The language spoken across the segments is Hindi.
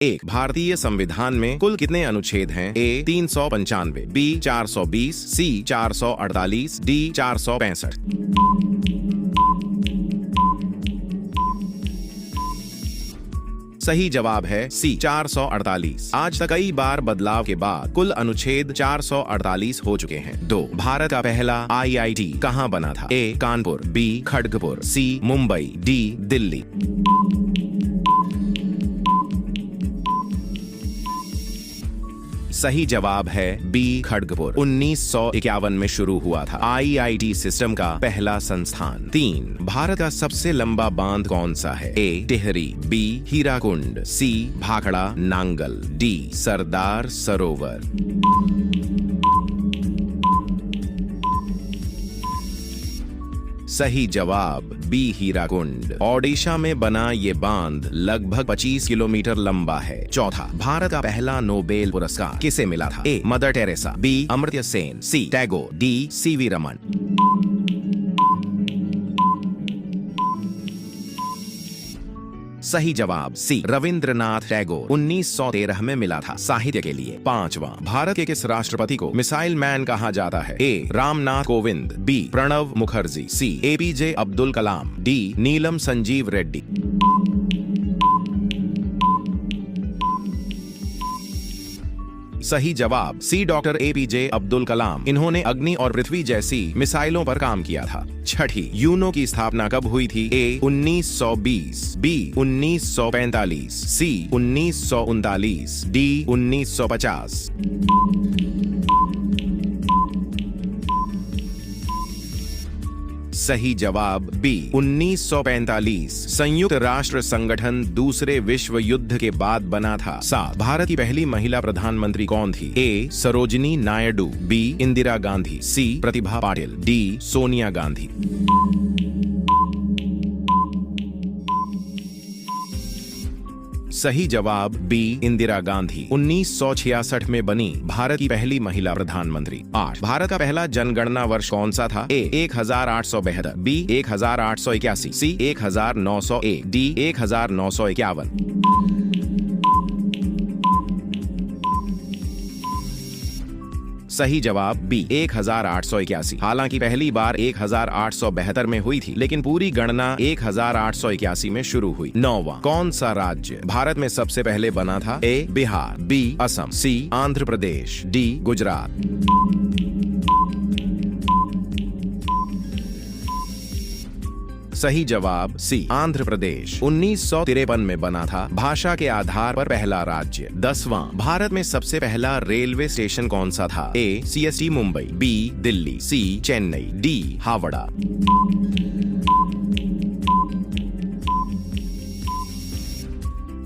एक, भारतीय संविधान में कुल कितने अनुच्छेद हैं? ए 395, बी 420, सी 448, डी 465। सही जवाब है सी 448। आज तक कई बार बदलाव के बाद कुल अनुच्छेद 448 हो चुके हैं। 2, भारत का पहला IIT कहाँ बना था? ए कानपुर, बी खड़गपुर, सी मुंबई, डी दिल्ली। सही जवाब है बी खड़गपुर। 1951 में शुरू हुआ था IIT सिस्टम का पहला संस्थान। 3, भारत का सबसे लंबा बांध कौन सा है? ए टिहरी, बी हीराकुंड, सी भाखड़ा नांगल, डी सरदार सरोवर। सही जवाब बी हीराकुंड। ओडिशा में बना ये बांध लगभग 25 किलोमीटर लंबा है। चौथा, भारत का पहला नोबेल पुरस्कार किसे मिला था? A Mother Teresa, B Amartya Sen, C Tagore, D CV Raman. सही जवाब सी रविंद्रनाथ टैगोर। 1913 में मिला था साहित्य के लिए। 5वां, भारत के किस राष्ट्रपति को मिसाइल मैन कहा जाता है? ए रामनाथ कोविंद, बी प्रणब मुखर्जी, सी APJ अब्दुल कलाम, डी नीलम संजीव रेड्डी। सही जवाब सी डॉक्टर APJ अब्दुल कलाम। इन्होंने अग्नि और पृथ्वी जैसी मिसाइलों पर काम किया था। छठी, यूनो की स्थापना कब हुई थी? ए 1920, बी 1945, सी 1939, डी 1950। सही जवाब बी 1945। संयुक्त राष्ट्र संगठन दूसरे विश्व युद्ध के बाद बना था। 7, भारत की पहली महिला प्रधानमंत्री कौन थी? ए सरोजिनी नायडू, बी इंदिरा गांधी, सी प्रतिभा पाटिल, डी सोनिया गांधी। सही जवाब बी इंदिरा गांधी। 1966 में बनी भारत की पहली महिला प्रधानमंत्री। 8, भारत का पहला जनगणना वर्ष कौन सा था? ए 1872, बी 1881, सी 1901, डी 1951। सही जवाब बी 1881। हालांकि पहली बार 1872 में हुई थी, लेकिन पूरी गणना 1881 में शुरू हुई। 9वां, कौन सा राज्य भारत में सबसे पहले बना था? ए बिहार, बी असम, सी आंध्र प्रदेश, डी गुजरात। सही जवाब सी आंध्र प्रदेश। 1953 में बना था भाषा के आधार पर पहला राज्य। 10वां, भारत में सबसे पहला रेलवे स्टेशन कौन सा था? ए CST मुंबई, बी दिल्ली, सी चेन्नई, डी हावड़ा।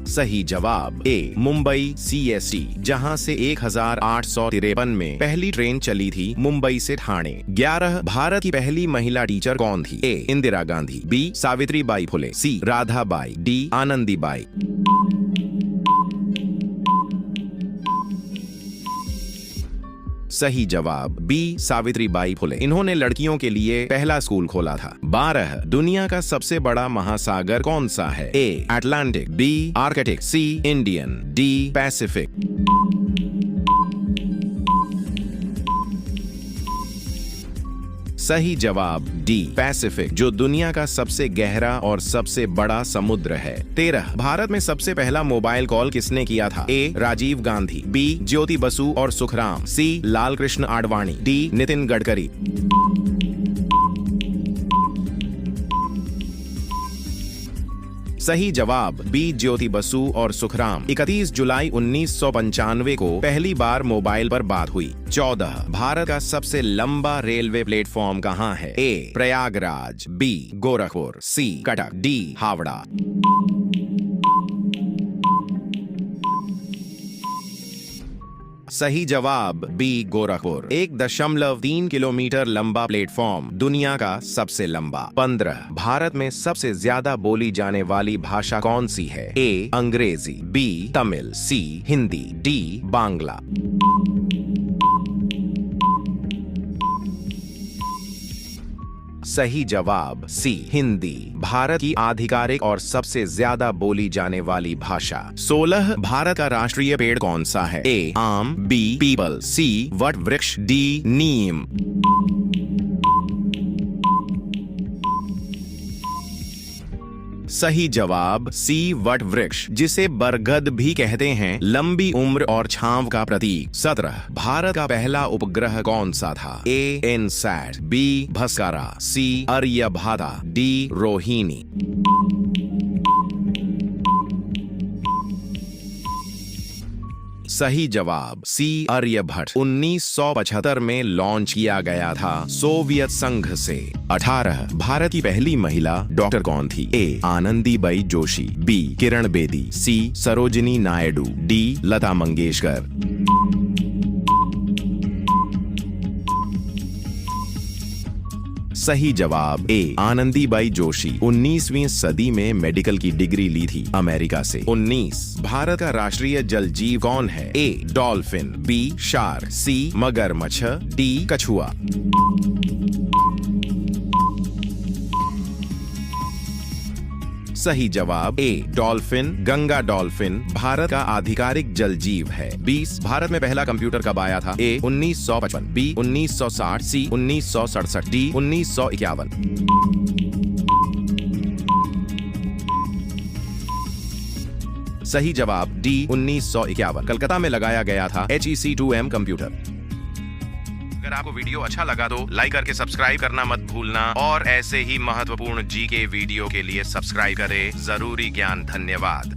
सही जवाब ए मुंबई CST, जहां से 1853 में पहली ट्रेन चली थी मुंबई से ठाणे। 11, भारत की पहली महिला टीचर कौन थी? A Indira Gandhi, B Savitri Bai Phule, C Radha Bai, D Anandi Bai. सही जवाब बी सावित्री बाई फुले। इन्होंने लड़कियों के लिए पहला स्कूल खोला था। 12, दुनिया का सबसे बड़ा महासागर कौन सा है? A Atlantic, B Arctic, C Indian, D Pacific. सही जवाब डी पैसिफिक, जो दुनिया का सबसे गहरा और सबसे बड़ा समुद्र है। 13, भारत में सबसे पहला मोबाइल कॉल किसने किया था? ए राजीव गांधी, बी ज्योति बसु और सुखराम, सी लाल कृष्ण आडवाणी, डी नितिन गडकरी। सही जवाब बी ज्योति बसु और सुखराम। 31 जुलाई 1995 को पहली बार मोबाइल पर बात हुई। 14, भारत का सबसे लंबा रेलवे प्लेटफॉर्म कहाँ है? ए प्रयागराज, बी गोरखपुर, सी कटक, डी हावड़ा। सही जवाब बी गोरखपुर। 1.3 किलोमीटर लंबा प्लेटफॉर्म, दुनिया का सबसे लंबा। 15, भारत में सबसे ज्यादा बोली जाने वाली भाषा कौन सी है? ए अंग्रेजी, बी तमिल, सी हिंदी, डी बांग्ला। सही जवाब सी हिंदी। भारत की आधिकारिक और सबसे ज्यादा बोली जाने वाली भाषा। 16 भारत का राष्ट्रीय पेड़ कौन सा है? ए आम, बी पीपल, सी वट वृक्ष, डी नीम। सही जवाब सी वट वृक्ष, जिसे बरगद भी कहते हैं, लंबी उम्र और छांव का प्रतीक। 17 भारत का पहला उपग्रह कौन सा था? ए इनसैट, बी भस्कारा, सी आर्यभट्ट, डी रोहिणी। सही जवाब सी आर्यभट्ट 1975 में लॉन्च किया गया था सोवियत संघ से। 18 भारत की पहली महिला डॉक्टर कौन थी? ए आनंदीबाई जोशी, बी किरण बेदी, सी सरोजिनी नायडू, डी लता मंगेशकर। सही जवाब ए आनंदीबाई जोशी 19वीं सदी में मेडिकल की डिग्री ली थी अमेरिका से। 19 भारत का राष्ट्रीय जल जीव कौन है? ए डॉल्फिन, बी शार्क, सी मगरमच्छ, डी कछुआ। सही जवाब ए डॉल्फिन। गंगा डॉल्फिन भारत का आधिकारिक जल जीव है। 20 भारत में पहला कंप्यूटर कब आया था? ए 1955, बी 1960, सी 1967, डी 1951। सही जवाब डी 1951। कलकत्ता में लगाया गया था HEC2M कंप्यूटर। अगर आपको वीडियो अच्छा लगा तो लाइक करके सब्सक्राइब करना मत भूलना और ऐसे ही महत्वपूर्ण जीके वीडियो के लिए सब्सक्राइब करें जरूरी ज्ञान। धन्यवाद।